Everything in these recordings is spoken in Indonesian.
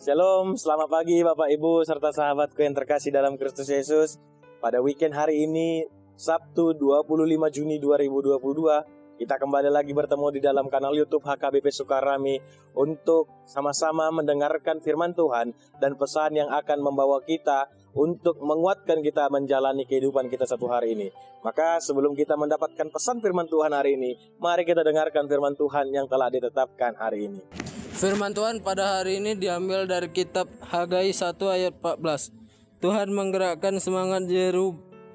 Shalom, selamat pagi Bapak Ibu serta sahabatku yang terkasih dalam Kristus Yesus. Pada weekend hari ini, Sabtu 25 Juni 2022, kita kembali lagi bertemu di dalam kanal YouTube HKBP Sukarami untuk sama-sama mendengarkan firman Tuhan dan pesan yang akan membawa kita untuk menguatkan kita menjalani kehidupan kita satu hari ini. Maka sebelum kita mendapatkan pesan firman Tuhan hari ini, mari kita dengarkan firman Tuhan yang telah ditetapkan hari ini. Firman Tuhan pada hari ini diambil dari kitab Hagai 1 ayat 14. Tuhan menggerakkan semangat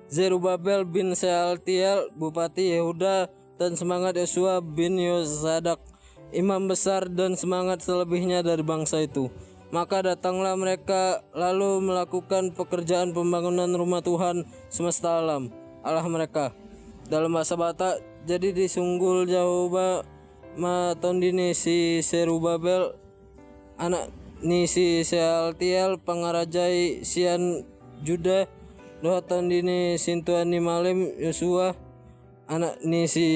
Zerubabel bin Sealtiel, Bupati Yehuda, dan semangat Yosua bin Yosadak, imam besar, dan semangat selebihnya dari bangsa itu. Maka datanglah mereka lalu melakukan pekerjaan pembangunan rumah Tuhan semesta alam, Allah mereka. Dalam bahasa Batak, jadi disunggul Jehovah matondini si Zerubabel anak ni si Sealtiel pengarajai sian Juda doa tondini sintuan ni malim Yosua anak ni si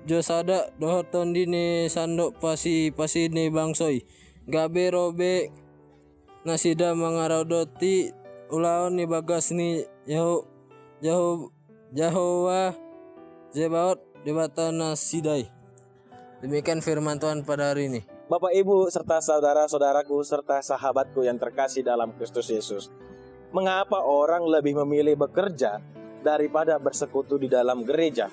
Josada doa tondini sandok pasi ni bangsoi gabe robe nasida mangarodoti ulaon ni bagas ni Jehovah Zebaot debata nasidai. Demikian firman Tuhan pada hari ini. Bapak Ibu serta saudara-saudaraku serta sahabatku yang terkasih dalam Kristus Yesus. Mengapa orang lebih memilih bekerja daripada bersekutu di dalam gereja?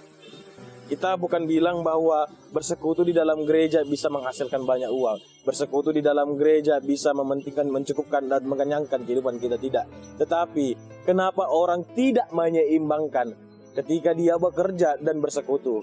Kita bukan bilang bahwa bersekutu di dalam gereja bisa menghasilkan banyak uang. Bersekutu di dalam gereja bisa mementingkan, mencukupkan dan mengenyangkan kehidupan kita, tidak. Tetapi kenapa orang tidak menyeimbangkan ketika dia bekerja dan bersekutu?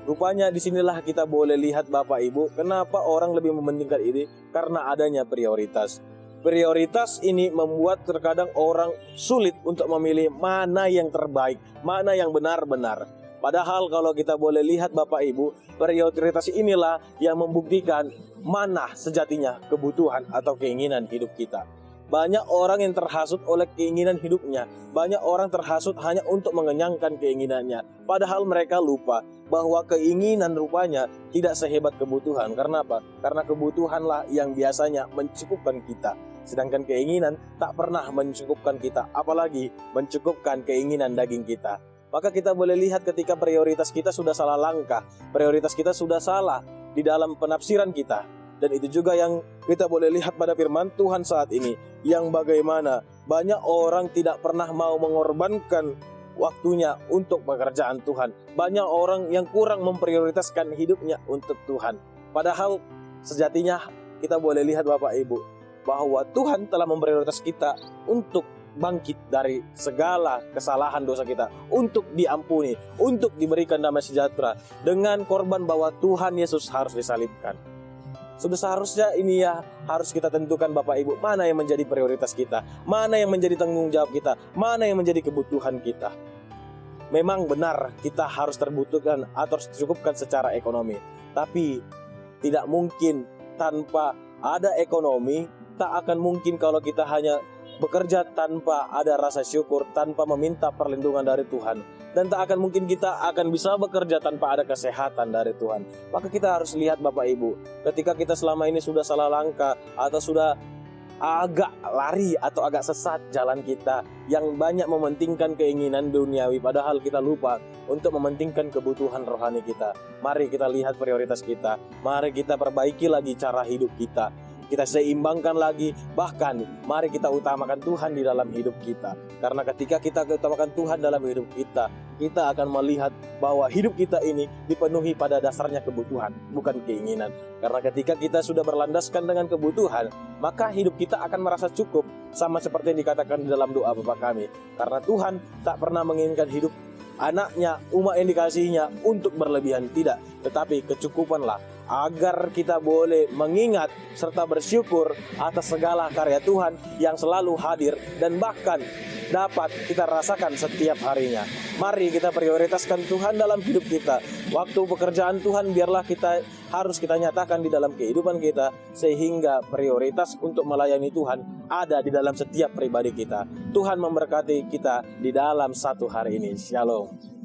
Rupanya disinilah kita boleh lihat Bapak Ibu, kenapa orang lebih mementingkan ini? Karena adanya prioritas. Prioritas ini membuat terkadang orang sulit untuk memilih mana yang terbaik, mana yang benar-benar. Padahal kalau kita boleh lihat Bapak Ibu, prioritas inilah yang membuktikan mana sejatinya kebutuhan atau keinginan hidup kita. Banyak orang yang terhasut oleh keinginan hidupnya. Banyak orang terhasut hanya untuk mengenyangkan keinginannya. Padahal mereka lupa bahwa keinginan rupanya tidak sehebat kebutuhan. Karena apa? Karena kebutuhanlah yang biasanya mencukupkan kita. Sedangkan keinginan tak pernah mencukupkan kita. Apalagi mencukupkan keinginan daging kita. Maka kita boleh lihat ketika prioritas kita sudah salah langkah. Prioritas kita sudah salah di dalam penafsiran kita. Dan itu juga yang kita boleh lihat pada firman Tuhan saat ini. Yang bagaimana banyak orang tidak pernah mau mengorbankan waktunya untuk pekerjaan Tuhan. Banyak orang yang kurang memprioritaskan hidupnya untuk Tuhan. Padahal sejatinya kita boleh lihat Bapak Ibu, bahwa Tuhan telah memprioritas kita untuk bangkit dari segala kesalahan dosa kita, untuk diampuni, untuk diberikan damai sejahtera, dengan korban bahwa Tuhan Yesus harus disalibkan. Sudah seharusnya ini ya harus kita tentukan Bapak Ibu, mana yang menjadi prioritas kita, mana yang menjadi tanggung jawab kita, mana yang menjadi kebutuhan kita. Memang benar kita harus terbutuhkan atau tercukupkan secara ekonomi, tapi tidak mungkin tanpa ada ekonomi. Tak akan mungkin kalau kita hanya bekerja tanpa ada rasa syukur, tanpa meminta perlindungan dari Tuhan. Dan tak akan mungkin kita akan bisa bekerja tanpa ada kesehatan dari Tuhan. Maka kita harus lihat Bapak Ibu, ketika kita selama ini sudah salah langkah atau sudah agak lari atau agak sesat jalan kita, yang banyak mementingkan keinginan duniawi, padahal kita lupa untuk mementingkan kebutuhan rohani kita. Mari kita lihat prioritas kita. Mari kita perbaiki lagi cara hidup kita. Kita seimbangkan lagi, bahkan mari kita utamakan Tuhan di dalam hidup kita. Karena ketika kita utamakan Tuhan dalam hidup kita, kita akan melihat bahwa hidup kita ini dipenuhi pada dasarnya kebutuhan, bukan keinginan. Karena ketika kita sudah berlandaskan dengan kebutuhan, maka hidup kita akan merasa cukup, sama seperti yang dikatakan di dalam doa Bapa kami. Karena Tuhan tak pernah menginginkan hidup anaknya, umat yang dikasihinya untuk berlebihan, tidak, tetapi kecukupanlah, agar kita boleh mengingat serta bersyukur atas segala karya Tuhan yang selalu hadir dan bahkan dapat kita rasakan setiap harinya. Mari kita prioritaskan Tuhan dalam hidup kita. Waktu pekerjaan Tuhan biarlah harus kita nyatakan di dalam kehidupan kita, sehingga prioritas untuk melayani Tuhan ada di dalam setiap pribadi kita. Tuhan memberkati kita di dalam satu hari ini. Shalom.